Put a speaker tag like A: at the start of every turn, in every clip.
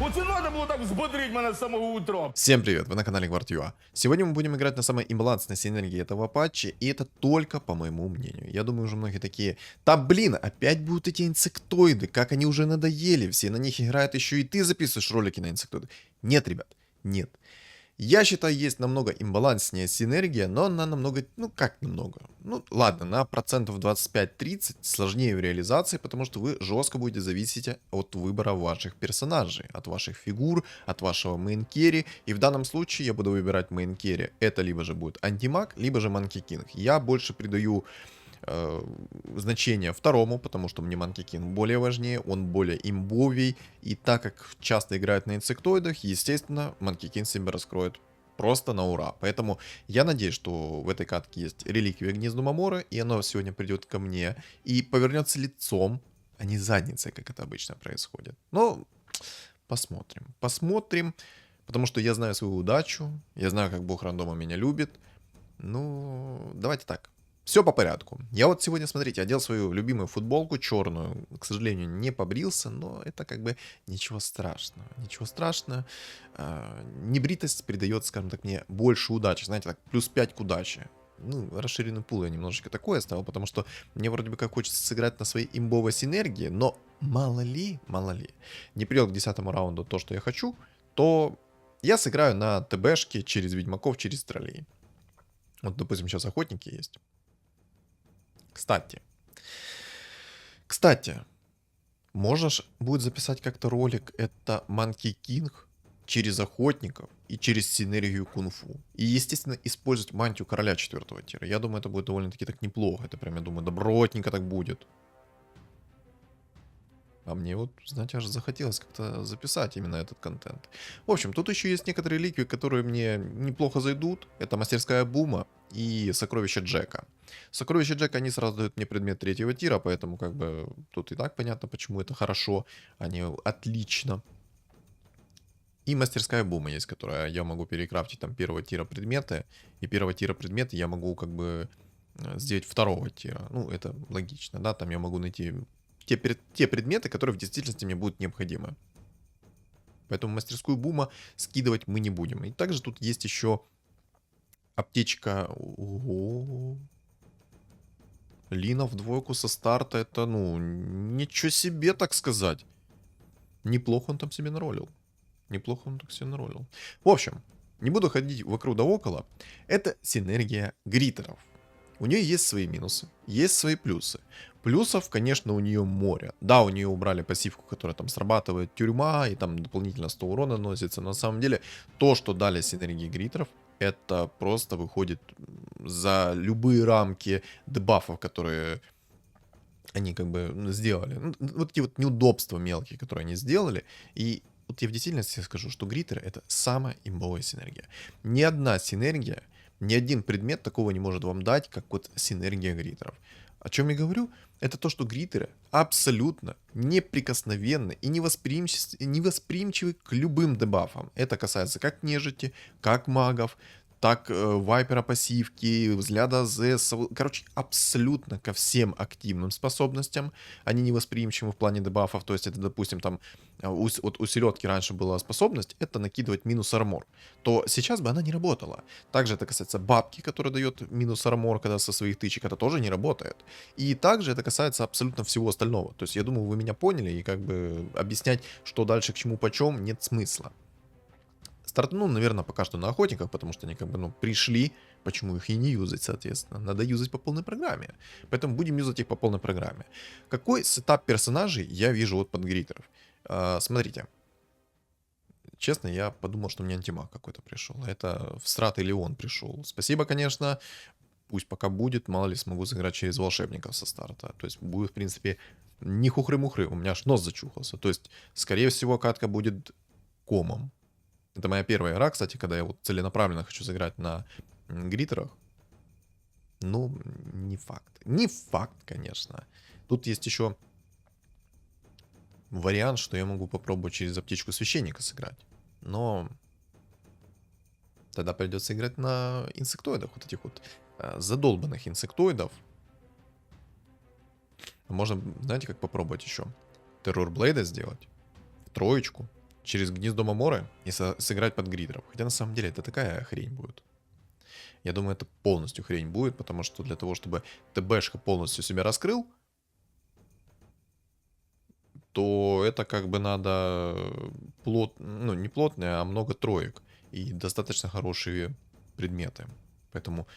A: Оце надо було так взбодрить мене з самого утра.
B: Всем привет, вы на канале Гвардюа. Сегодня мы будем играть на самой имбалансной синергии этого патча, и это только по моему мнению. Я думаю, уже многие такие, да блин, опять будут эти инсектоиды, как они уже надоели, все на них играют, еще и ты записываешь ролики на инсектоиды. Нет, ребят, нет. Я считаю, есть намного имбаланснее синергия, но она намного, ну как намного? Ну ладно, на процентов 25-30 сложнее в реализации, потому что вы жестко будете зависеть от выбора ваших персонажей, от ваших фигур, от вашего мейн-керри. И в данном случае я буду выбирать мейн-керри. Это либо же будет антимаг, либо же Манки Кинг. Я больше придаю значение второму, потому что мне Манки Кинг более важнее, он более имбовей, и так как часто играют на инсектоидах, естественно, Манки Кинг себя раскроет просто на ура. Поэтому я надеюсь, что в этой катке есть реликвия Гнезду Мамора, и оно сегодня придет ко мне и повернется лицом, а не задницей, как это обычно происходит. Но посмотрим, посмотрим, потому что я знаю свою удачу, я знаю, как бог рандома меня любит. Ну, давайте так. Все по порядку. Я вот сегодня, смотрите, одел свою любимую футболку черную. К сожалению, не побрился, но это как бы ничего страшного. Ничего страшного. Небритость придает, скажем так, мне больше удачи. Знаете, так, плюс 5 к удаче. Ну, расширенный пул я немножечко такое оставил, потому что мне вроде бы как хочется сыграть на своей имбовой синергии, но мало ли, не придет к 10-му раунду то, что я хочу, то я сыграю на ТБшке через ведьмаков, через троллей. Вот, допустим, сейчас охотники есть. Кстати, можно ж будет записать как-то ролик, это Манки Кинг через охотников и через синергию кунг-фу. И, естественно, использовать мантию короля 4-го тира. Я думаю, это будет довольно-таки так неплохо. Это прям, я думаю, добротненько так будет. А мне вот, знаете, аж захотелось как-то записать именно этот контент. В общем, тут еще есть некоторые реликвии, которые мне неплохо зайдут. Это мастерская Бума и сокровища Джека. Сокровища Джека, они сразу дают мне предмет 3-го тира, поэтому как бы тут и так понятно, почему это хорошо, они отлично. И мастерская Бума есть, которая я могу перекрафтить там 1-го тира предметы, и 1-го тира предметы я могу как бы сделать 2-го тира. Ну, это логично, да, там я могу найти те предметы, которые в действительности мне будут необходимы. Поэтому мастерскую Бума скидывать мы не будем. И также тут есть еще аптечка. Ого. Лина в двойку со старта. Это, ну, ничего себе, так сказать. Неплохо он там себе наролил. Неплохо он так себе наролил. В общем, не буду ходить вокруг да около. Это синергия гритеров. У нее есть свои минусы, есть свои плюсы. Плюсов, конечно, у нее море. Да, у нее убрали пассивку, которая там срабатывает тюрьма, и там дополнительно 100 урона наносится. Но на самом деле, то, что дали синергии гритеров, это просто выходит за любые рамки дебафов, которые они как бы сделали. Ну, вот эти вот неудобства мелкие, которые они сделали. И вот я в действительности скажу, что гритеры — это самая имбовая синергия. Ни одна синергия, ни один предмет такого не может вам дать, как вот синергия гритеров. О чем я говорю? Это то, что гритеры абсолютно неприкосновенны и невосприимчивы к любым дебафам. Это касается как нежити, как магов, так вайпера пассивки, взгляда ЗС. Короче, абсолютно ко всем активным способностям. Они невосприимчивы в плане дебафов. То есть это, допустим, там вот у селедки раньше была способность, это накидывать минус армор. То сейчас бы она не работала. Также это касается бабки, которая дает минус армор, когда со своих тычек, это тоже не работает. И также это касается абсолютно всего остального. То есть я думаю, вы меня поняли, и как бы объяснять, что дальше к чему почем, нет смысла. Стартанул, наверное, пока что на охотниках, потому что они как бы, ну, пришли, почему их и не юзать, соответственно. Надо юзать по полной программе. Поэтому будем юзать их по полной программе. Какой сетап персонажей я вижу вот под гритеров? Смотрите. Честно, я подумал, что мне антимаг какой-то пришел. Это в Страт или он пришел. Спасибо, конечно. Пусть пока будет, мало ли смогу сыграть через волшебников со старта. То есть будет, в принципе, не хухры-мухры. У меня аж нос зачухался. То есть, скорее всего, катка будет комом. Это моя первая игра, кстати, когда я вот целенаправленно хочу сыграть на гритерах. Ну, не факт. Не факт, конечно. Тут есть еще вариант, что я могу попробовать через аптечку священника сыграть. Но тогда придется играть на инсектоидах, вот этих вот задолбанных инсектоидов. Можно, знаете, как попробовать еще? Террорблейда сделать в троечку. через гнездо Маморы и сыграть под гридеров. Хотя на самом деле это такая хрень будет. Я думаю, это полностью хрень будет, потому что для того, чтобы ТБшка полностью себя раскрыл, то это как бы надо ну не плотное, а много троек и достаточно хорошие предметы. Поэтому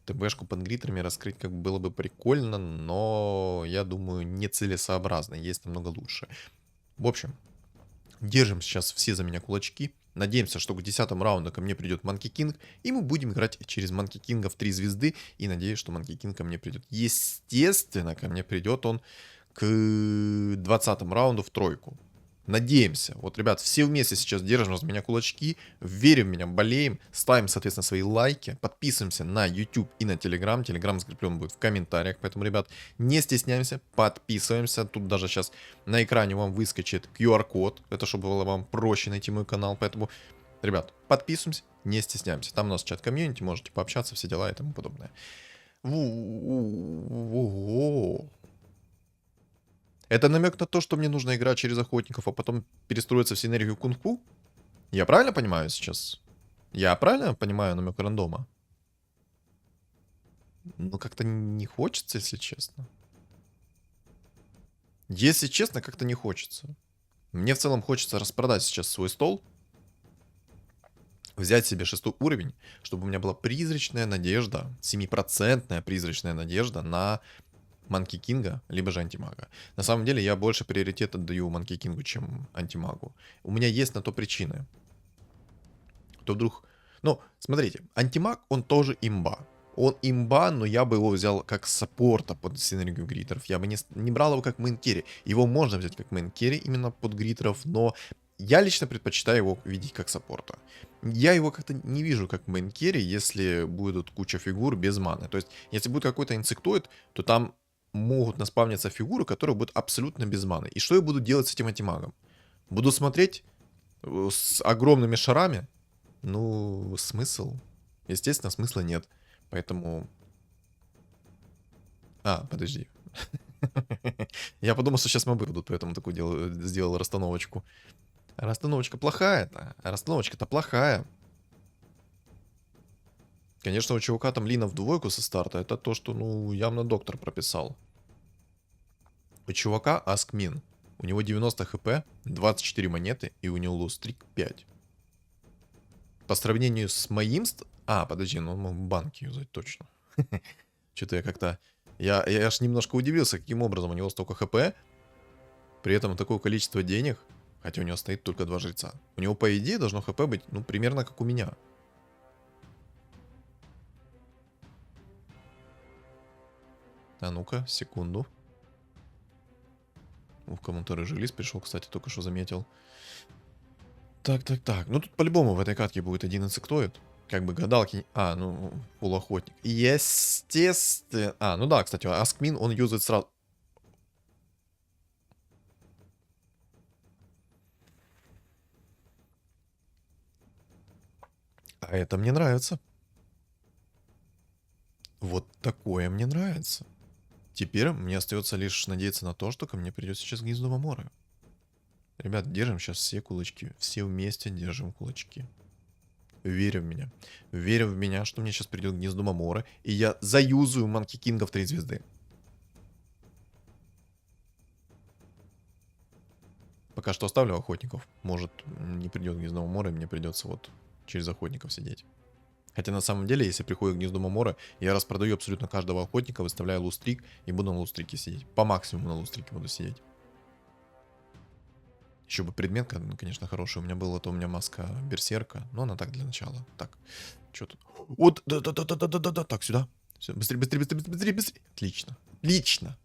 B: ТБшку под гритерами раскрыть как бы было бы прикольно, но я думаю нецелесообразно, есть намного лучше. В общем, держим сейчас все за меня кулачки. Надеемся, что к 10 раунду ко мне придет Манки Кинг, и мы будем играть через Манки Кинга в 3 звезды, и надеюсь, что Манки Кинг ко мне придет. Естественно, ко мне придет он к 20 раунду в тройку. Надеемся. Вот, ребят, все вместе сейчас держим за меня кулачки, верим в меня, болеем, ставим, соответственно, свои лайки, подписываемся на YouTube и на Telegram. Telegram закреплен будет в комментариях, поэтому, ребят, не стесняемся, подписываемся. Тут даже сейчас на экране вам выскочит QR-код, это чтобы было вам проще найти мой канал, поэтому, ребят, подписываемся, не стесняемся. Там у нас чат комьюнити, можете пообщаться, все дела и тому подобное. Это намек на то, что мне нужно играть через охотников, а потом перестроиться в синергию кунг-фу? Я правильно понимаю сейчас? Я правильно понимаю намек рандома? Ну, как-то не хочется, если честно. Если честно, как-то не хочется. Мне в целом хочется распродать сейчас свой стол, взять себе 6 уровень, чтобы у меня была призрачная надежда, 7% призрачная надежда на Манки Кинга, либо же Антимага. На самом деле я больше приоритет отдаю Манки Кингу, чем Антимагу. У меня есть на то причины. То вдруг... Ну, смотрите, Антимаг, он тоже имба. Он имба, но я бы его взял как саппорта под синергию гритеров. Я бы не брал его как мейн-керри. Его можно взять как мейн-керри именно под гритеров, но я лично предпочитаю его видеть как саппорта. Я его как-то не вижу как мейн-керри, если будет куча фигур без маны. То есть, если будет какой-то инсектоид, то там могут наспавниться фигуры, которые будут абсолютно без маны. И что я буду делать с этим антимагом? Буду смотреть с огромными шарами? Ну, смысл? Естественно, смысла нет. Поэтому... А, подожди. Я подумал, что сейчас мобы будут, поэтому такую сделал расстановочку. Расстановочка плохая-то. Расстановочка-то плохая. Конечно, у чувака там Лина в двойку со старта. Это то, что, ну, явно доктор прописал. У чувака Аскмин. У него 90 хп, 24 монеты, и у него лустрик 5. По сравнению с моим... А, подожди, ну он мог банки юзать, точно. Что-то я как-то... Я аж немножко удивился, каким образом у него столько хп, при этом такое количество денег, хотя у него стоит только 2 жреца. У него, по идее, должно хп быть, ну, примерно как у меня. А ну-ка, секунду. В кому-то рыжий лист пришел, кстати, только что заметил. Так. Ну тут по-любому в этой катке будет один инсектоид. Как бы гадалки... А, ну, полуохотник. Естественно... А, ну да, кстати, Аскмин, он юзает сразу... А это мне нравится. Вот такое мне нравится. Теперь мне остается лишь надеяться на то, что ко мне придет сейчас гнездо Маморы. Ребят, держим сейчас все кулачки. Все вместе держим кулачки. Верю в меня. Верю в меня, что мне сейчас придет гнездо Маморы, и я заюзаю Манки Кинга в 3 звезды. Пока что оставлю охотников. Может, не придет гнездо Маморы, и мне придется вот через охотников сидеть. Хотя на самом деле, если приходит гнездо Маморы, я распродаю абсолютно каждого охотника, выставляю лустрик и буду на лустрике сидеть. По максимуму на лустрике буду сидеть. Еще бы предметка, ну, конечно, хорошая у меня была, то у меня маска берсерка, но она так для начала. Так, что тут? Вот, да. Так, сюда. Все, быстрее. Отлично. Отлично.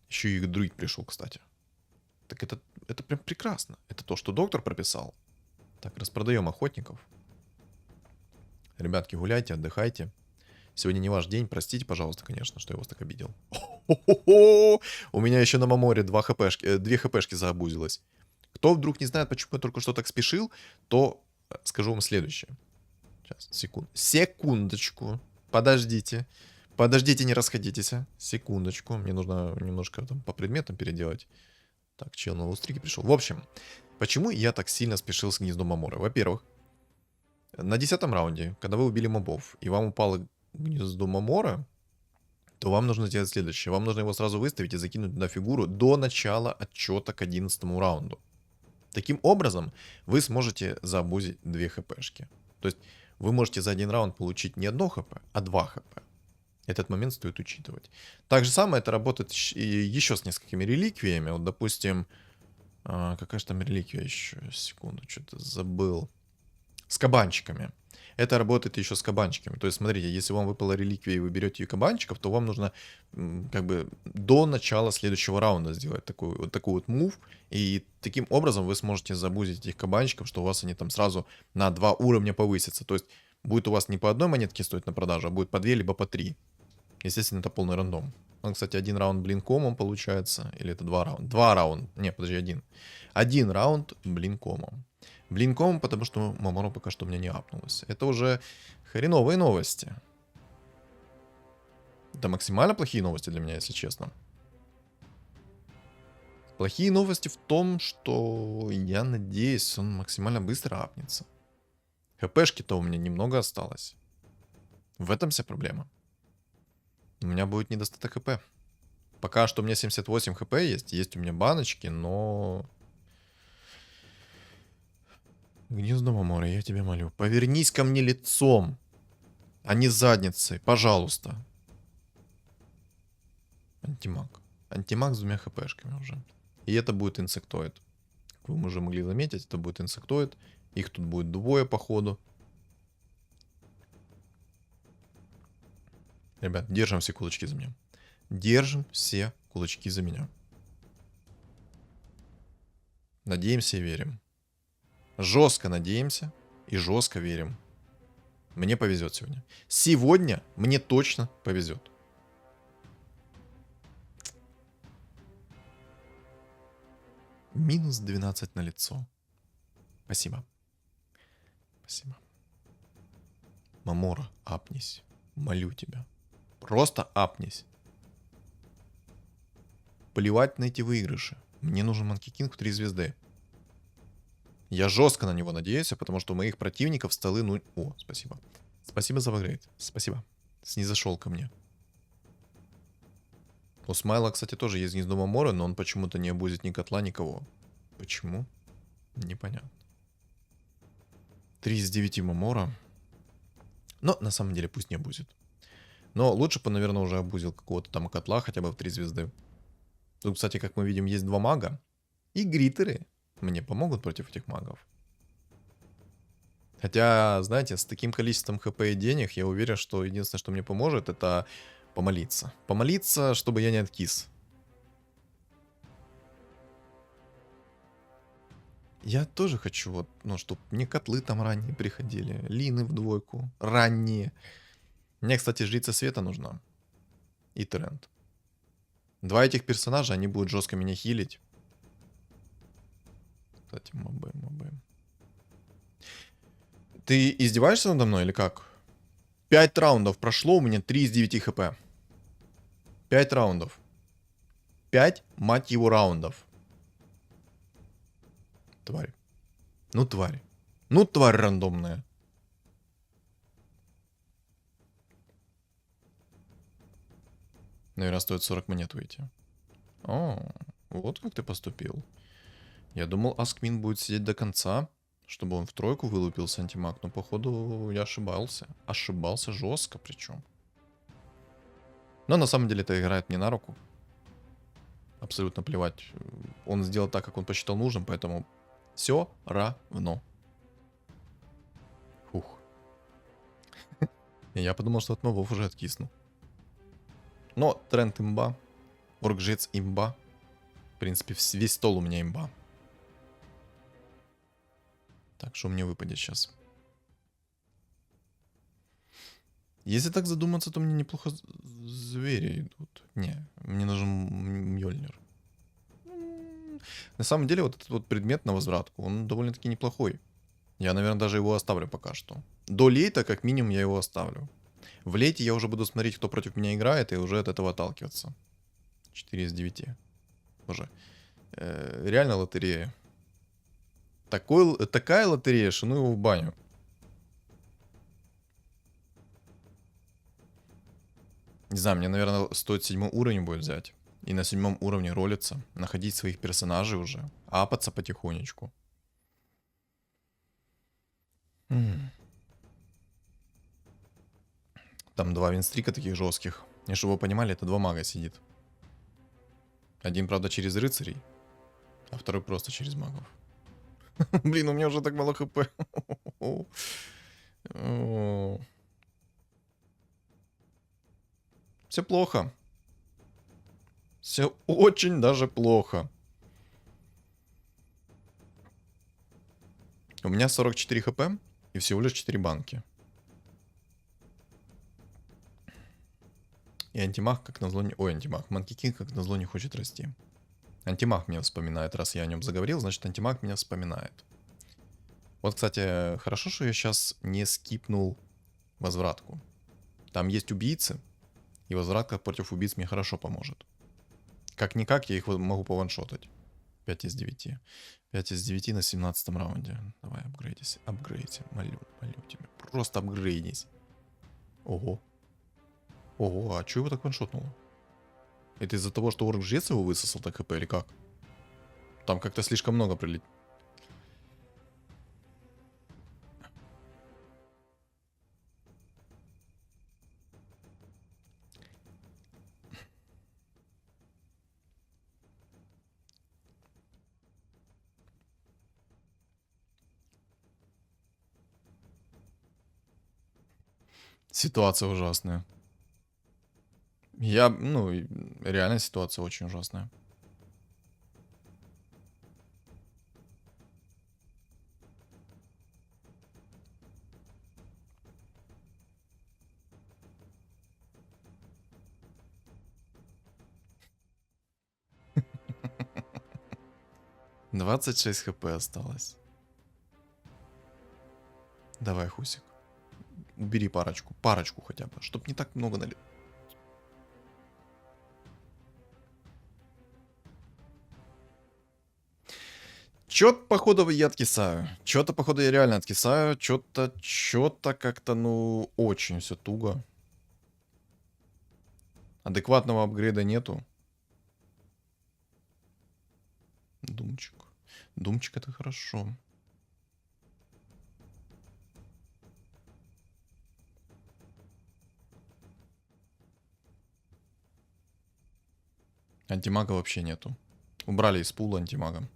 B: Еще и друид пришел, кстати. Так это прям прекрасно. Это то, что доктор прописал. Так, распродаем охотников. Ребятки, гуляйте, отдыхайте. Сегодня не ваш день, простите, пожалуйста, конечно, что я вас так обидел. У меня еще на Маморе 2 хпшки заобузилось. Кто вдруг не знает, почему я только что так спешил, то скажу вам следующее. Сейчас, секундочку. Подождите. Подождите, не расходитесь. Секундочку. Мне нужно немножко там по предметам переделать. Так, чел на лустрике пришел. В общем, почему я так сильно спешил с гнездом Аморы? Во-первых, на 10-м раунде, когда вы убили мобов, и вам упало гнездо Мамора, то вам нужно сделать следующее. Вам нужно его сразу выставить и закинуть на фигуру до начала отчета к 11-му раунду. Таким образом, вы сможете заабузить 2 хпшки. То есть, вы можете за один раунд получить не 1 хп, а 2 хп. Этот момент стоит учитывать. Так же самое это работает еще с несколькими реликвиями. Вот, допустим, какая же там реликвия еще? Секунду, что-то забыл. С кабанчиками. Это работает еще с кабанчиками. То есть, смотрите, если вам выпала реликвия и вы берете кабанчиков, то вам нужно как бы до начала следующего раунда сделать такой вот мув. И таким образом вы сможете забузить этих кабанчиков, что у вас они там сразу на 2 уровня повысятся. То есть, будет у вас не по одной монетке стоить на продажу, а будет по 2 либо по 3. Естественно, это полный рандом. Он, кстати, 1 раунд блинкомом получается. Или это 2 раунда? 2 раунда. Не, подожди, 1. 1 раунд блинкомом. Блинком, потому что Маморо пока что у меня не апнулось. Это уже хреновые новости. Это максимально плохие новости для меня, если честно. Плохие новости в том, что я надеюсь, он максимально быстро апнется. ХПшки-то у меня немного осталось. В этом вся проблема. У меня будет недостаток ХП. Пока что у меня 78 ХП есть у меня баночки, но... Гнездо Мамора, я тебя молю, повернись ко мне лицом, а не задницей, пожалуйста. Антимаг. Антимаг с 2 хпшками уже. И это будет инсектоид. Как вы уже могли заметить, это будет инсектоид. Их тут будет 2 походу. Ребят, держим все кулачки за меня. Держим все кулачки за меня. Надеемся и верим. Жестко надеемся и жестко верим. Мне повезет сегодня. Сегодня мне точно повезет. Минус 12 на лицо. Спасибо. Спасибо. Мамора, апнись. Молю тебя. Просто апнись. Плевать на эти выигрыши. Мне нужен Манки Кинг в 3 звезды. Я жестко на него надеюсь, потому что у моих противников столы... Ну... О, спасибо. Спасибо за апгрейд. Спасибо. Снизошел ко мне. У Смайла, кстати, тоже есть гнездо Маморы, но он почему-то не обузит ни котла, никого. Почему? Непонятно. 3 из 9 Мамора. Но, на самом деле, пусть не обузит. Но лучше бы, наверное, уже обузил какого-то там котла, хотя бы в 3 звезды. Тут, кстати, как мы видим, есть 2 мага. И гритеры мне помогут против этих магов. Хотя, знаете, с таким количеством хп и денег, я уверен, что единственное, что мне поможет, это помолиться. Помолиться, чтобы я не откис. Я тоже хочу, вот, ну, чтобы мне котлы там ранние приходили. Лины в 2. Ранние. Мне, кстати, жрица света нужна. И тренд. 2 этих персонажа, они будут жестко меня хилить. Кстати, мобы. Ты издеваешься надо мной или как? 5 раундов прошло, у меня 3 из 9 хп. 5 раундов. 5, мать его, раундов. Тварь. Ну, тварь. Ну, тварь рандомная. Наверное, стоит 40 монет выйти. О, вот как ты поступил. Я думал, Аскмин будет сидеть до конца, чтобы он в 3 вылупился антимаг, но походу я ошибался. Ошибался жестко причем. Но на самом деле это играет мне на руку. Абсолютно плевать. Он сделал так, как он посчитал нужным, поэтому все равно. Фух. Я подумал, что от мобов уже откисну. Но тренд имба. Оргжец имба. В принципе, весь стол у меня имба. Так, что мне выпадет сейчас? Если так задуматься, то мне неплохо звери идут. Не, мне нужен Мьёльнир. На самом деле, вот этот вот предмет на возвратку, он довольно-таки неплохой. Я, наверное, даже его оставлю пока что. До лейта, как минимум, я его оставлю. В лейте я уже буду смотреть, кто против меня играет, и уже от этого отталкиваться. 4 из 9. Боже. Реально лотерея. Такая лотерея, что ну его в баню. Не знаю, мне, наверное, стоит 7 уровень будет взять. И на 7 уровне ролиться. Находить своих персонажей уже. Апаться потихонечку. Там 2 винстрика таких жестких. И чтобы вы понимали, это 2 мага сидит. Один, правда, через рыцарей, а второй просто через магов. Блин, у меня уже так мало хп. Все плохо. Все очень даже плохо. У меня 44 хп и всего лишь 4 банки. И антимаг, как назло, не... Ой, антимаг. Манки Кинг, как назло, не хочет расти. Антимаг меня вспоминает. Раз я о нем заговорил, значит, антимаг меня вспоминает. Вот, кстати, хорошо, что я сейчас не скипнул возвратку. Там есть убийцы, и возвратка против убийц мне хорошо поможет. Как-никак, я их могу пованшотать. 5 из 9. 5 из 9 на 17 раунде. Давай, апгрейдись. Апгрейдись. Молю тебя. Просто апгрейдись. Ого. Ого, а чё его так ваншотнуло? Это из-за того, что орк-жрец его высосал так хп или как? Там как-то слишком много прилетело. Ситуация ужасная. Реально ситуация очень ужасная. — 26 хп осталось. Давай, Хусик. Убери парочку. Парочку хотя бы. Чтоб не так много налить. Чё-то, походу, я откисаю. Чё-то, походу, я реально откисаю. Чё-то как-то, ну, очень все туго. Адекватного апгрейда нету. Думчик. Думчик это хорошо. Антимага вообще нету. Убрали из пула антимага.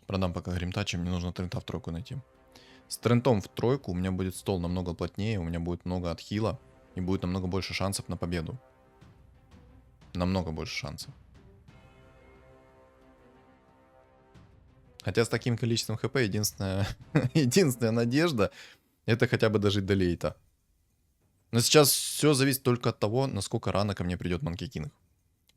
B: Продам пока гримтачи, мне нужно трента в тройку найти. С трентом в тройку у меня будет стол намного плотнее, у меня будет много отхила. И будет намного больше шансов на победу. Намного больше шансов. Хотя с таким количеством хп единственная надежда это хотя бы дожить до лейта. Но сейчас все зависит только от того, насколько рано ко мне придет Манки Кинг.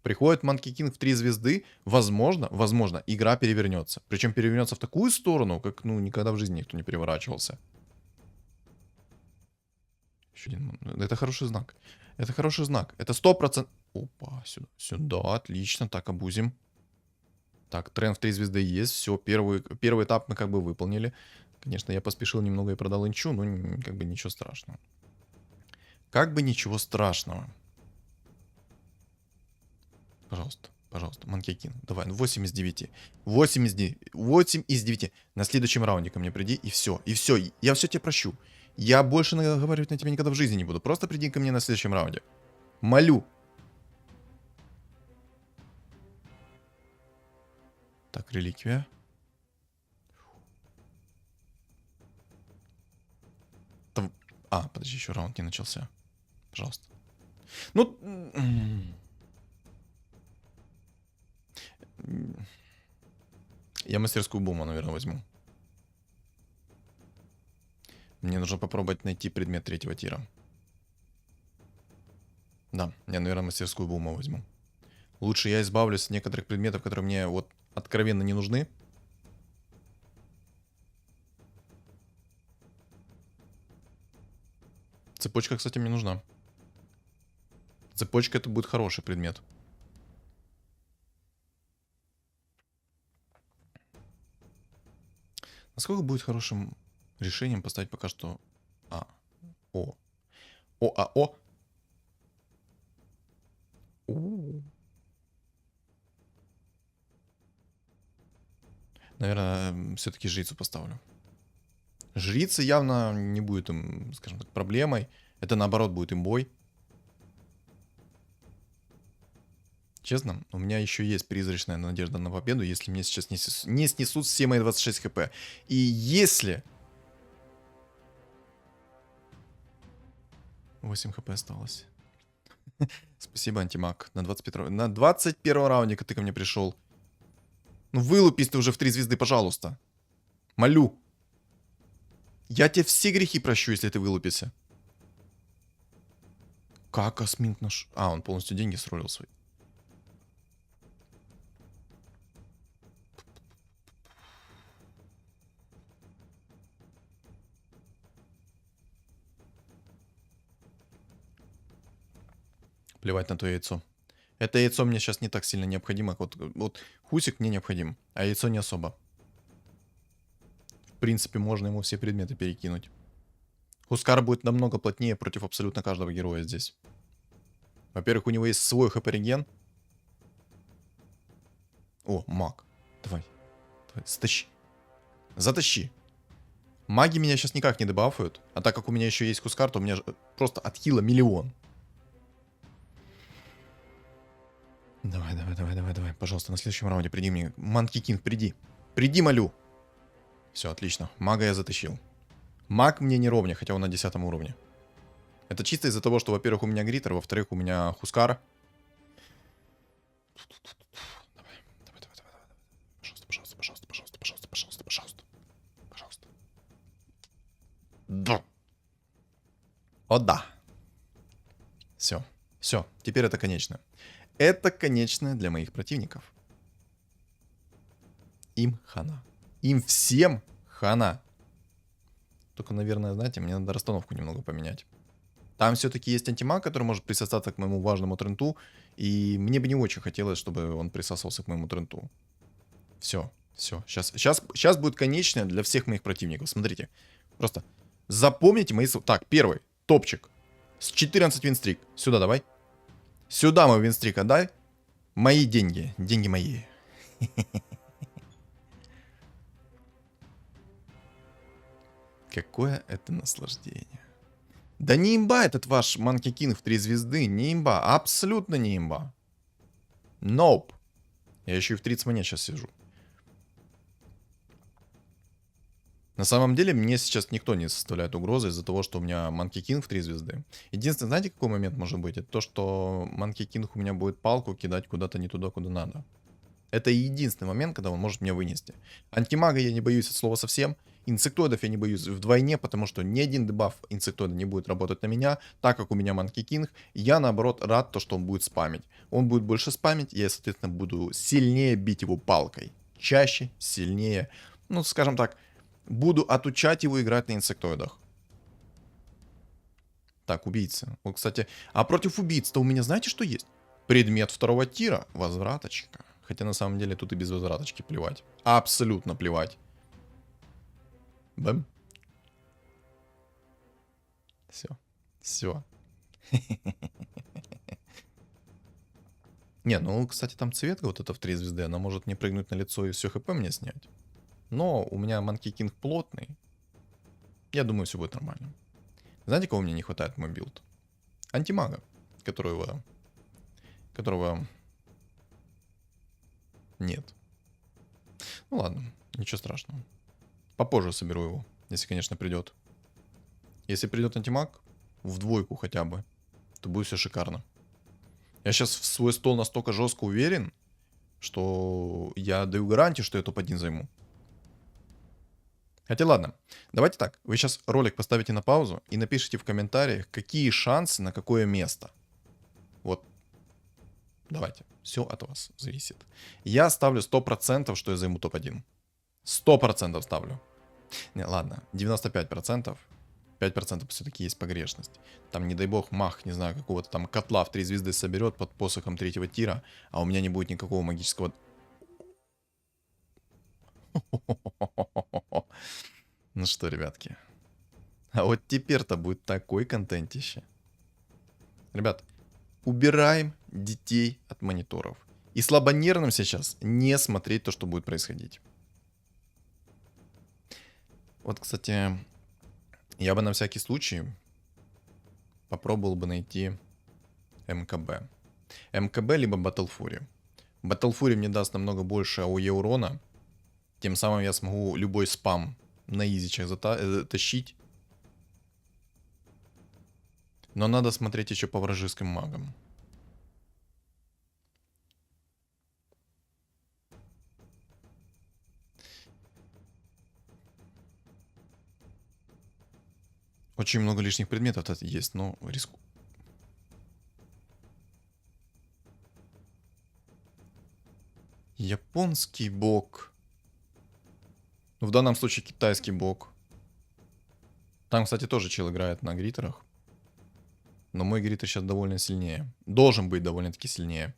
B: Приходит Манки Кинг в 3 звезды, возможно, игра перевернется. Причем перевернется в такую сторону, как, ну, никогда в жизни никто не переворачивался. Еще один. Это хороший знак. Это хороший знак. Это 100%. Опа, сюда, отлично. Так, обузим. Так, тренд в 3 звезды есть. Все, первый этап мы как бы выполнили. Конечно, я поспешил немного и продал инчу, но как бы ничего страшного. Как бы ничего страшного. Пожалуйста, Манкейкин. Давай, 8 из 9. 8 из 9. На следующем раунде ко мне приди, и все. И все, я все тебе прощу. Я больше наговаривать на тебя никогда в жизни не буду. Просто приди ко мне на следующем раунде. Молю. Так, реликвия. Подожди, еще раунд не начался. Пожалуйста. Ну... Я мастерскую бума, наверное, возьму. Мне нужно попробовать найти предмет 3-го тира. Да, я, наверное, мастерскую бума возьму. Лучше я избавлюсь от некоторых предметов, которые мне вот откровенно не нужны. Цепочка, кстати, мне нужна. Цепочка это будет хороший предмет. Насколько будет хорошим решением поставить пока что... О. О. Наверное, все-таки жрицу поставлю. Жрица явно не будет им, скажем так, проблемой. Это наоборот будет имбой. Честно, у меня еще есть призрачная надежда на победу, если мне сейчас не снесут все мои 26 хп. И если... 8 хп осталось. Спасибо, антимаг. На 21 раунде ты ко мне пришел. Ну вылупись ты уже в 3 звезды, пожалуйста. Молю. Я тебе все грехи прощу, если ты вылупишься. Как Асминг наш... он полностью деньги сролил свои. Плевать на то яйцо. Это яйцо мне сейчас не так сильно необходимо. Вот хусик мне необходим, а яйцо не особо. В принципе, можно ему все предметы перекинуть. Хускар будет намного плотнее против абсолютно каждого героя здесь. Во-первых, у него есть свой хп-реген. О, маг. Давай, затащи. Затащи. Маги меня сейчас никак не дебафают. А так как у меня еще есть Хускар, то у меня просто от хила миллион. Давай. Пожалуйста, на следующем раунде приди мне. Манки Кинг, приди. Приди, молю. Все, отлично. Мага я затащил. Маг мне не ровня, хотя он на 10 уровне. Это чисто из-за того, что, во-первых, у меня Гриттер, во-вторых, у меня Хускар. Давай. Пожалуйста. Да. О, да. Все. Теперь это конечно. Это конечное для моих противников. Им хана. Им всем хана. Только, наверное, знаете, мне надо расстановку немного поменять. Там все-таки есть антимаг, который может присосаться к моему важному тренту. И мне бы не очень хотелось, чтобы он присосался к моему тренту. Все. Сейчас будет конечное для всех моих противников. Смотрите. Просто запомните мои... Так, первый. Топчик. С 14 винстрик. Сюда давай. Сюда мой винстрик отдай. Мои деньги. Деньги мои. Какое это наслаждение. Да не имба этот ваш Манки Кинг в 3 звезды. Не имба. Абсолютно не имба. Nope. Я еще и в 30 монет сейчас сижу. На самом деле, мне сейчас никто не составляет угрозы из-за того, что у меня Манки Кинг в 3 звезды. Единственное, знаете, какой момент может быть? Это то, что Манки Кинг у меня будет палку кидать куда-то не туда, куда надо. Это единственный момент, когда он может меня вынести. Антимага я не боюсь от слова совсем. Инсектоидов я не боюсь вдвойне, потому что ни один дебаф инсектоида не будет работать на меня, так как у меня Манки Кинг. Я, наоборот, рад, то, что он будет спамить. Он будет больше спамить, я, соответственно, буду сильнее бить его палкой. Чаще, сильнее. Ну, скажем так, буду отучать его играть на инсектоидах. Так, убийца. Вот, кстати, а против убийц-то у меня знаете, что есть? Предмет 2 тира. Возвраточка. Хотя на самом деле тут и без возвраточки плевать. Абсолютно плевать. Бэм. Все. Не, ну, кстати, там цветка вот эта в 3 звезды, она может мне прыгнуть на лицо и все хп мне снять. Но у меня Манки Кинг плотный. Я думаю, все будет нормально. Знаете, кого мне не хватает в мой билд? Антимага, которого нет. Ну ладно, ничего страшного. Попозже соберу его, если, конечно, придет. Если придет антимаг, в 2 хотя бы, то будет все шикарно. Я сейчас в свой стол настолько жестко уверен, что я даю гарантию, что я топ-1 займу. Хотя ладно, давайте так. Вы сейчас ролик поставите на паузу и напишите в комментариях, какие шансы на какое место. Вот. Давайте. Все от вас зависит. Я ставлю 100%, что я займу топ-1. 100% ставлю. Не, ладно, 95%. 5% все-таки есть погрешность. Там, не дай бог, мах, не знаю, какого-то там котла в 3 звезды соберет под посохом 3-го тира, а у меня не будет никакого магического... Ну что, ребятки. А вот теперь-то будет такой контентище. Ребят, убираем детей от мониторов. И слабонервным сейчас не смотреть то, что будет происходить. Вот, кстати, я бы на всякий случай попробовал бы найти МКБ. МКБ либо Battle Fury. Battle Fury мне даст намного больше АОЕ урона. Тем самым я смогу любой спам на изичах тащить. Но надо смотреть еще по вражеским магам. Очень много лишних предметов тут есть, но риску. Японский бог. В данном случае китайский бог. Там, кстати, тоже чел играет на гритерах. Но мой гритер сейчас довольно сильнее. Должен быть довольно-таки сильнее.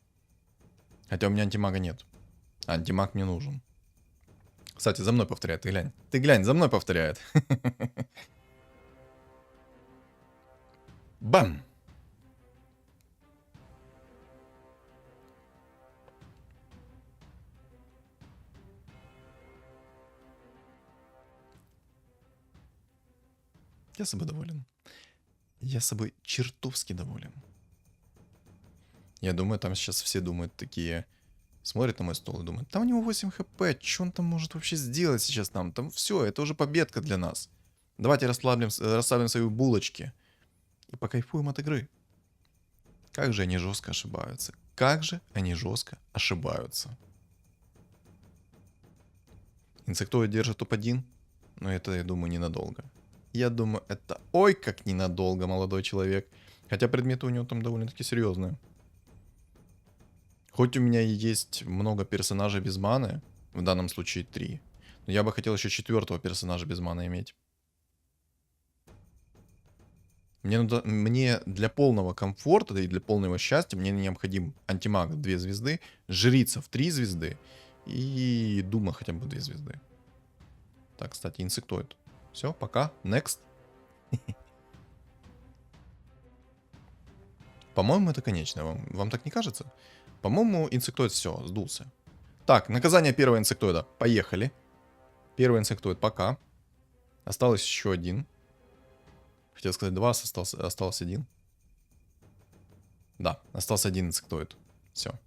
B: Хотя у меня антимага нет. А антимаг мне нужен. Кстати, за мной повторяет. Ты глянь. Ты глянь, за мной повторяет. Бам! Я собой доволен. Я собой чертовски доволен. Я думаю, там сейчас все думают такие... Смотрят на мой стол и думают, там у него 8 хп, что он там может вообще сделать сейчас нам? Там все, это уже победка для нас. Давайте расслабим свои булочки и покайфуем от игры. Как же они жестко ошибаются. Как же они жестко ошибаются. Инсектоид держит топ-1, но это, я думаю, ненадолго. Я думаю, это ой как ненадолго, молодой человек. Хотя предметы у него там довольно-таки серьезные. Хоть у меня и есть много персонажей без маны, в данном случае 3, но я бы хотел еще 4-го персонажа без маны иметь. Мне для полного комфорта, да и для полного счастья, мне необходим антимаг в 2 звезды, жрица в 3 звезды и дума хотя бы 2 звезды. Так, кстати, инсектоид. Все, пока, next. По-моему, это конечное. Вам так не кажется? По-моему, инсектоид все, сдулся. Так, наказание первого инсектоида. Поехали. Первый инсектоид пока. Осталось еще один. Хотел сказать 2, остался 1. Да, остался 1 инсектоид. Все.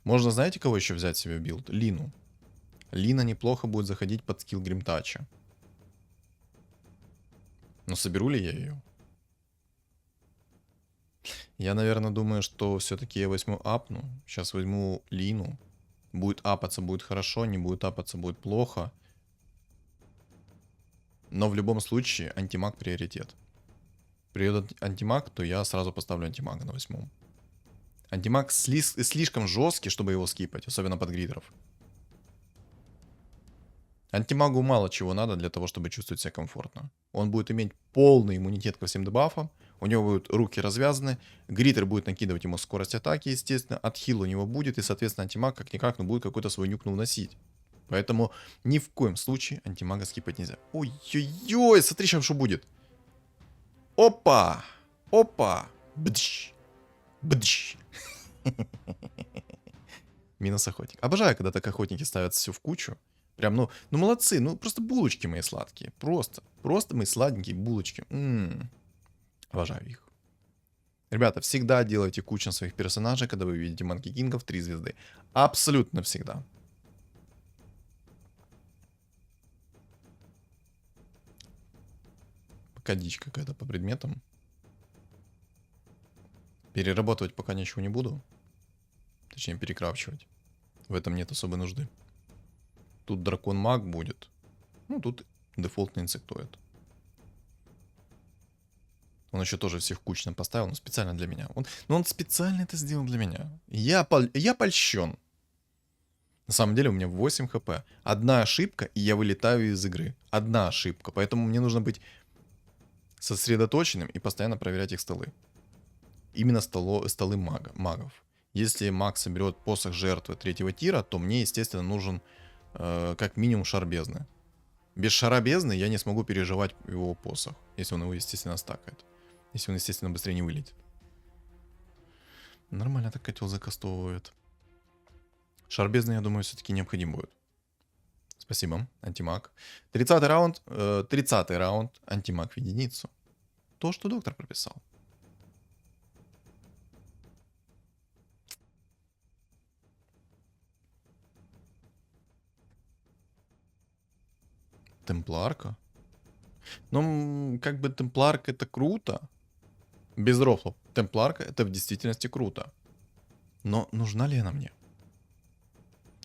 B: Можно, знаете, кого еще взять себе в билд? Лину. Лина неплохо будет заходить под скилл Гримтача. Но соберу ли я ее? Я, наверное, думаю, что все-таки я возьму апну. Сейчас возьму Лину. Будет апаться, будет хорошо. Не будет апаться, будет плохо. Но в любом случае антимаг приоритет. Придет антимаг, то я сразу поставлю антимага на 8-м. Антимаг слишком жесткий, чтобы его скипать. Особенно под гридеров. Антимагу мало чего надо для того, чтобы чувствовать себя комфортно. Он будет иметь полный иммунитет ко всем дебафам. У него будут руки развязаны. Гритер будет накидывать ему скорость атаки, естественно. Отхил у него будет. И, соответственно, антимаг как-никак, но будет какой-то свой нюк вносить. Поэтому ни в коем случае антимага скипать нельзя. Ой-ой-ой, смотри, сейчас что будет. Опа! Опа! Бдыщ! Бдыщ! Минус охотник. Обожаю, когда так охотники ставят все в кучу. Прям, ну молодцы, ну просто булочки мои сладкие. Просто мои сладенькие булочки. Обожаю их. Ребята, всегда делайте кучу своих персонажей, когда вы видите Манки Кингов 3 звезды. Абсолютно всегда. Пока дичь какая-то по предметам. Перерабатывать пока ничего не буду. Точнее, перекрафчивать. В этом нет особой нужды. Тут дракон-маг будет. Ну, тут дефолтный инсектоид. Он еще тоже всех кучно поставил, но специально для меня. Он специально это сделал для меня. Я польщен. На самом деле у меня 8 хп. Одна ошибка, и я вылетаю из игры. Одна ошибка. Поэтому мне нужно быть сосредоточенным и постоянно проверять их столы. Именно столы магов. Если маг соберет посох жертвы 3-го тира, то мне, естественно, нужен как минимум шар бездны. Без шара бездны я не смогу переживать его посох, если он его, естественно, стакает. Если он, естественно, быстрее не вылетит. Нормально так котел закастовывает. Шар бездны, я думаю, все-таки необходим будет. Спасибо, антимаг. 30-й раунд. 30-й раунд. Антимаг в единицу. То, что доктор прописал. Темпларка? Ну, как бы темпларка это круто. Без рофлов. Темпларка это в действительности круто. Но нужна ли она мне?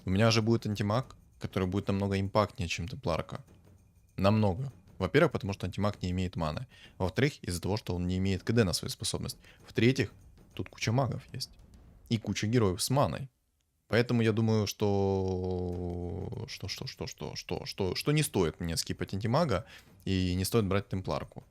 B: У меня же будет антимаг, который будет намного импактнее, чем темпларка. Намного. Во-первых, потому что антимаг не имеет маны. Во-вторых, из-за того, что он не имеет КД на свою способность. В-третьих, тут куча магов есть. И куча героев с маной. Поэтому я думаю, что не стоит мне скипать антимага и не стоит брать темпларку.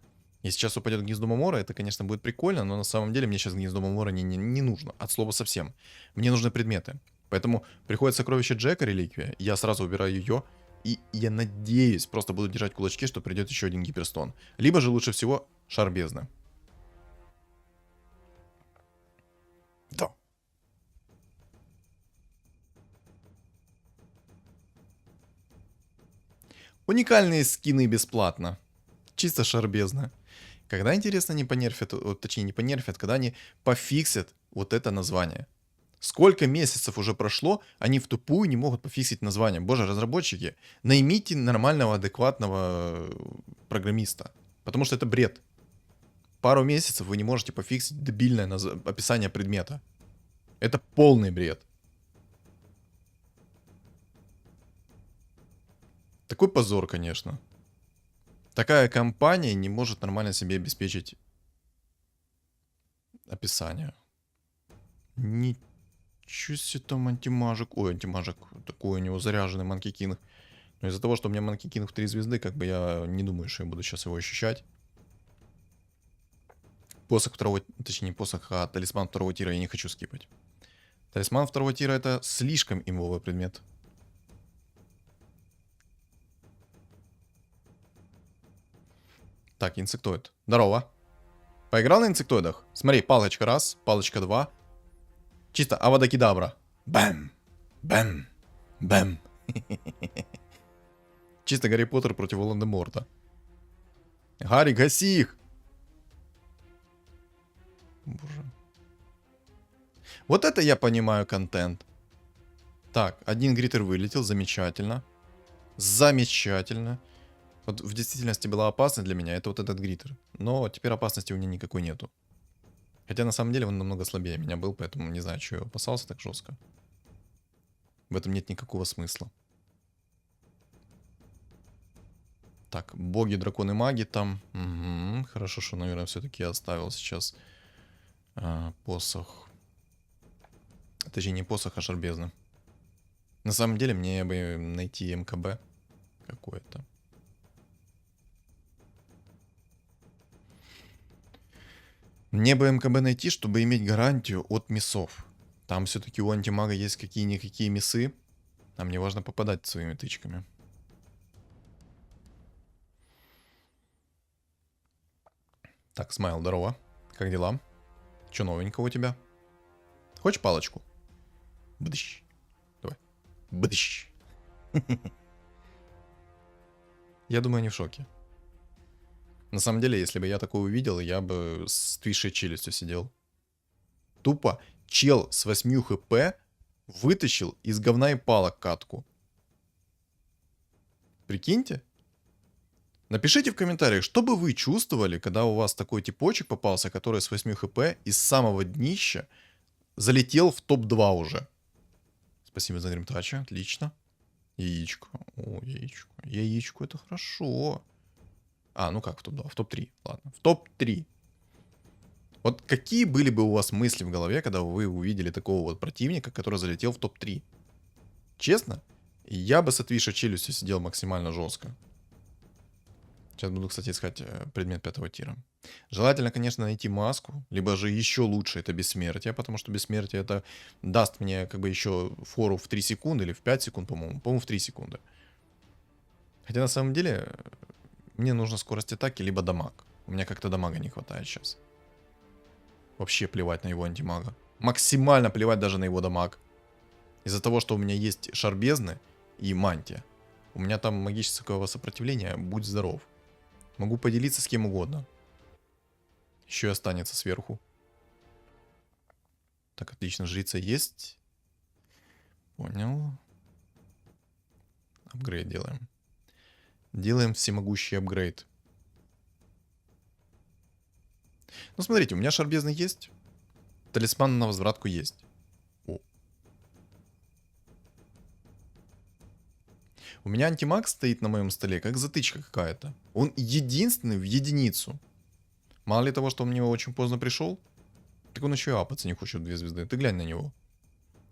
B: Если сейчас упадет гнездо Мамора, это, конечно, будет прикольно, но на самом деле мне сейчас гнездо Мамора не нужно. От слова совсем. Мне нужны предметы. Поэтому приходит сокровище Джека, реликвия, я сразу убираю ее, и я надеюсь, просто буду держать кулачки, что придет еще один гиперстон. Либо же лучше всего шар бездны. Да. Уникальные скины бесплатно. Чисто шар бездны. Когда, интересно, не понерфят, точнее не понерфят, когда они пофиксят вот это название. Сколько месяцев уже прошло, они в тупую не могут пофиксить название. Боже, разработчики, наймите нормального, адекватного программиста. Потому что это бред. Пару месяцев вы не можете пофиксить дебильное описание предмета. Это полный бред. Такой позор, конечно. Такая компания не может нормально себе обеспечить описание. Ничего себе там антимажик. Ой, антимажик. Такой у него заряженный Манки Кинг. Но из-за того, что у меня Манки Кинг в 3 звезды, как бы я не думаю, что я буду сейчас его ощущать. Посох второго... Точнее, не посох, а талисман 2-го тира я не хочу скипать. Талисман 2-го тира это слишком имбовый предмет. Так, инсектоид. Здорово. Поиграл на инсектоидах? Смотри, палочка раз, палочка два. Чисто авада-кедабра. Бэм! Бэм! Бэм! Чисто Гарри Поттер против Волан-де-Морта. Гарри, гаси их! Боже. Вот это я понимаю контент. Так, один гриттер вылетел, замечательно. Замечательно. Вот в действительности была опасность для меня, это вот этот гриттер. Но теперь опасности у меня никакой нету. Хотя на самом деле он намного слабее меня был, поэтому не знаю, что я опасался так жестко. В этом нет никакого смысла. Так, боги, драконы, маги там. Угу, хорошо, что, наверное, все-таки я оставил сейчас посох. Точнее, не посох, а шар бездны. На самом деле, мне бы найти МКБ какое-то. Мне бы МКБ найти, чтобы иметь гарантию от миссов. Там все-таки у антимага есть какие-никакие миссы. А мне важно попадать своими тычками. Так, Смайл, здорово. Как дела? Че новенького у тебя? Хочешь палочку? Бдыщ. Давай. Бдыщ. Я думаю, они в шоке. На самом деле, если бы я такое увидел, я бы с твисшей челюстью сидел. Тупо чел с 8 хп вытащил из говна и палок катку. Прикиньте. Напишите в комментариях, что бы вы чувствовали, когда у вас такой типочек попался, который с 8 хп из самого днища залетел в топ-2 уже. Спасибо за гримтача, отлично. Яичко. О, яичко. Яичко, это хорошо. А, ну как в топ-2? В топ-3. Ладно, в топ-3. Вот какие были бы у вас мысли в голове, когда вы увидели такого вот противника, который залетел в топ-3? Честно, я бы с отвисшей челюстью сидел максимально жестко. Сейчас буду, кстати, искать предмет 5-го тира. Желательно, конечно, найти маску, либо же еще лучше это бессмертие, потому что бессмертие это даст мне как бы еще фору в 3 секунды или в 5 секунд, по-моему. По-моему, в 3 секунды. Хотя на самом деле мне нужна скорость атаки, либо дамаг. У меня как-то дамага не хватает сейчас. Вообще плевать на его антимага. Максимально плевать даже на его дамаг. Из-за того, что у меня есть шар бездны и мантия. У меня там магического сопротивления, будь здоров. Могу поделиться с кем угодно. Еще и останется сверху. Так, отлично, жрица есть. Понял. Апгрейд делаем. Делаем всемогущий апгрейд. Ну, смотрите, у меня шар бездны есть. Талисман на возвратку есть. О. У меня антимаг стоит на моем столе, как затычка какая-то. Он единственный в единицу. Мало ли того, что он мне очень поздно пришел, так он еще и апаться не хочет 2 звезды. Ты глянь на него.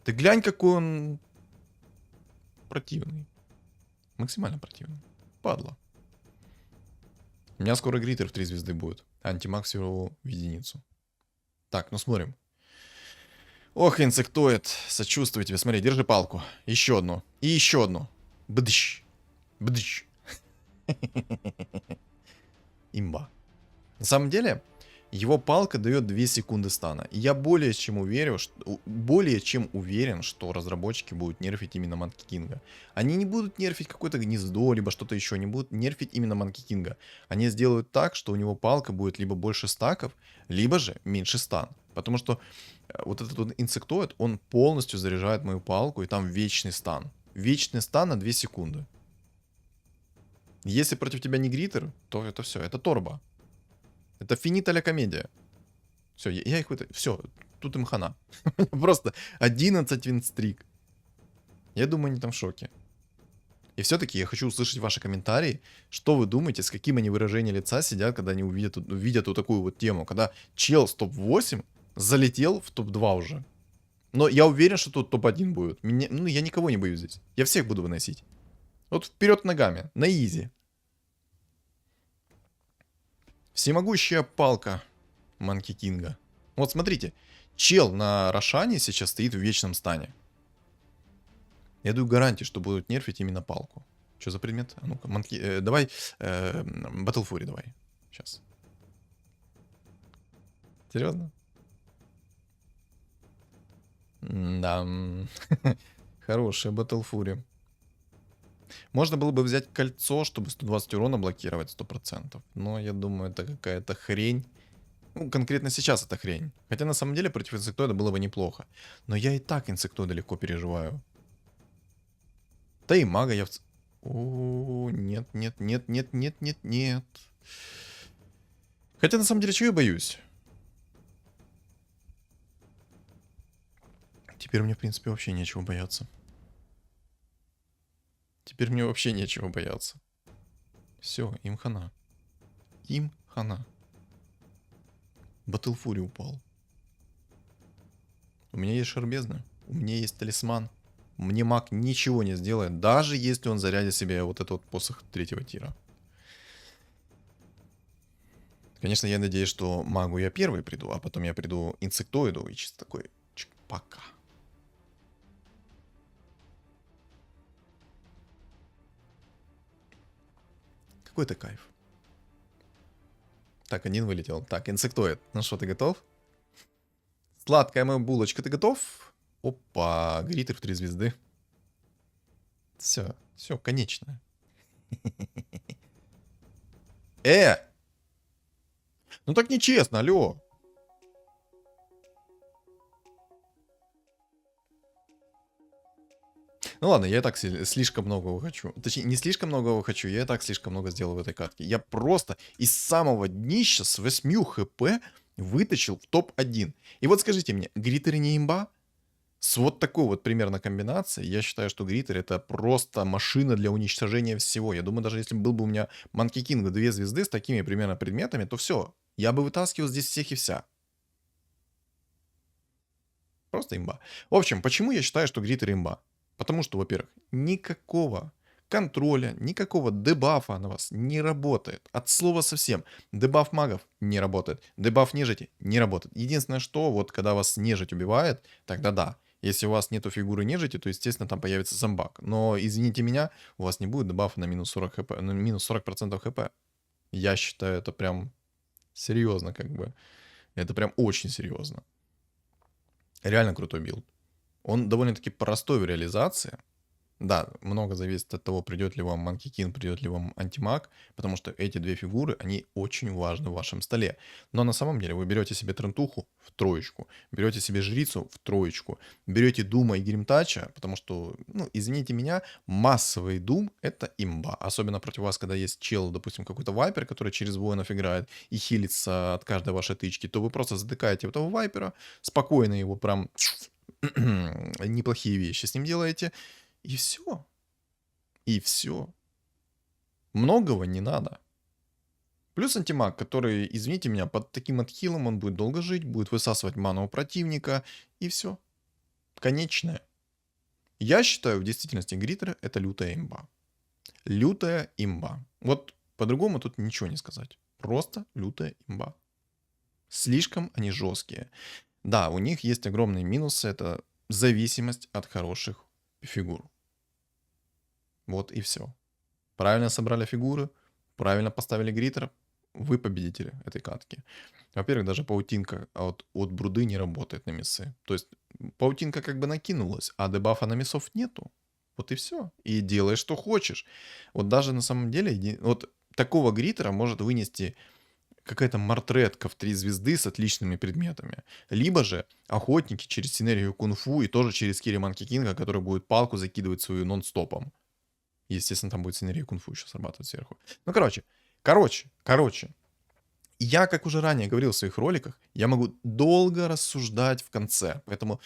B: Ты глянь, какой он противный. Максимально противный. Падла. У меня скоро гритер в 3 звезды будет. Антимаг всего в единицу. Так, ну смотрим. Ох, инсектоид. Сочувствую тебе. Смотри, держи палку. Еще одну. И еще одну. Бдыщ. Бдыщ. Имба. На самом деле, его палка дает 2 секунды стана. И я более чем уверен, что разработчики будут нерфить именно Манки Кинга. Они не будут нерфить какое-то гнездо, либо что-то еще. Они будут нерфить именно Манки Кинга. Они сделают так, что у него палка будет либо больше стаков, либо же меньше стан. Потому что вот этот вот инсектоид, он полностью заряжает мою палку, и там вечный стан. Вечный стан на 2 секунды. Если против тебя не гритер, то это все, это торба. Это финита ля комедия. Все, я их вытащил. Все, тут им хана. Просто 11 винстрик. Я думаю, они там в шоке. И все-таки я хочу услышать ваши комментарии. Что вы думаете, с каким они выражением лица сидят, когда они увидят вот такую вот тему. Когда чел с топ-8 залетел в топ-2 уже. Но я уверен, что тут топ-1 будет. Я никого не боюсь здесь. Я всех буду выносить. Вот вперед ногами, на изи. Всемогущая палка Манки Кинга. Вот смотрите, чел на Рошане сейчас стоит в вечном стане. Я даю гарантии, что будут нерфить именно палку. Что за предмет? А ну-ка, давай, Battle Fury давай. Сейчас. Серьезно? Да. Хорошая Battle Fury. Можно было бы взять кольцо, чтобы 120 урона блокировать 100%. Но я думаю, это какая-то хрень. Ну, конкретно сейчас это хрень. Хотя на самом деле против инсектоида было бы неплохо. Но я и так инсектоида легко переживаю. Да и мага я О, нет, нет, нет, нет, нет, нет, нет. Хотя на самом деле, чего я боюсь? Теперь мне, в принципе, вообще нечего бояться. Теперь мне вообще нечего бояться. Все, им хана. Им хана. Battle Fury упал. У меня есть шар бездны. У меня есть талисман. Мне маг ничего не сделает, даже если он зарядит себе вот этот вот посох 3-го тира. Конечно, я надеюсь, что магу я первый приду, а потом я приду инсектоиду и чисто такой пока. Какой-то кайф. Так, один вылетел. Так, инсектоид. Ну что, ты готов? Сладкая моя булочка, ты готов? Опа, гритер в 3 звезды. Все, все, конечно. Ну так нечестно, алло. Ну ладно, я и так слишком многого хочу. Точнее, не слишком многого хочу, я и так слишком много сделал в этой катке. Я просто из самого днища с 8 хп вытащил в топ-1. И вот скажите мне, гритер не имба? С вот такой вот примерно комбинацией, я считаю, что гритер это просто машина для уничтожения всего. Я думаю, даже если был бы у меня Манки Кинг 2 звезды с такими примерно предметами, то все. Я бы вытаскивал здесь всех и вся. Просто имба. В общем, почему я считаю, что гритер имба? Потому что, во-первых, никакого контроля, никакого дебафа на вас не работает. От слова совсем. Дебаф магов не работает. Дебаф нежити не работает. Единственное, что вот когда вас нежить убивает, тогда да. Если у вас нету фигуры нежити, то, естественно, там появится зомбак. Но, извините меня, у вас не будет дебафа на минус 40 хп, на минус 40% хп. Я считаю, это прям серьезно, как бы. Это прям очень серьезно. Реально крутой билд. Он довольно-таки простой в реализации. Да, много зависит от того, придет ли вам Monkey King, придет ли вам антимаг, потому что эти две фигуры, они очень важны в вашем столе. Но на самом деле вы берете себе Трентуху в троечку, берете себе Жрицу в троечку, берете Дума и Гримтача, потому что, ну, извините меня, массовый Дум — это имба. Особенно против вас, когда есть чел, допустим, какой-то вайпер, который через воинов играет и хилится от каждой вашей тычки, то вы просто затыкаете этого вайпера, спокойно его прям неплохие вещи с ним делаете, и все. И все. Многого не надо. Плюс антимаг, который, извините меня, под таким отхилом он будет долго жить, будет высасывать ману у противника, и все. Конечное. Я считаю, в действительности гритеры — это лютая имба. Лютая имба. Вот по-другому тут ничего не сказать. Просто лютая имба. Слишком они жесткие. Да, у них есть огромные минусы. Это зависимость от хороших фигур. Вот и все. Правильно собрали фигуры, правильно поставили гриттер, вы победители этой катки. Во-первых, даже паутинка от бруды не работает на миссы. То есть паутинка как бы накинулась, а дебафа на миссов нету. Вот и все. И делай, что хочешь. Вот даже на самом деле, вот такого гриттера может вынести какая-то мартретка в 3 звезды с отличными предметами. Либо же охотники через синергию кунг-фу и тоже через Кири Манки Кинга, который будет палку закидывать свою нон-стопом. Естественно, там будет синергия кунг-фу еще срабатывать сверху. Ну, короче. Я, как уже ранее говорил в своих роликах, я могу долго рассуждать в конце. Поэтому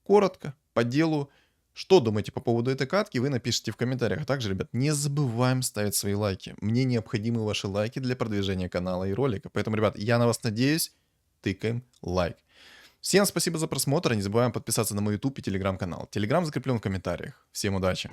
B: коротко, по делу, что думаете по поводу этой катки, вы напишите в комментариях. А также, ребят, не забываем ставить свои лайки. Мне необходимы ваши лайки для продвижения канала и ролика. Поэтому, ребят, я на вас надеюсь. Тыкаем лайк. Всем спасибо за просмотр. Не забываем подписаться на мой YouTube и Telegram канал. Telegram закреплен в комментариях. Всем удачи.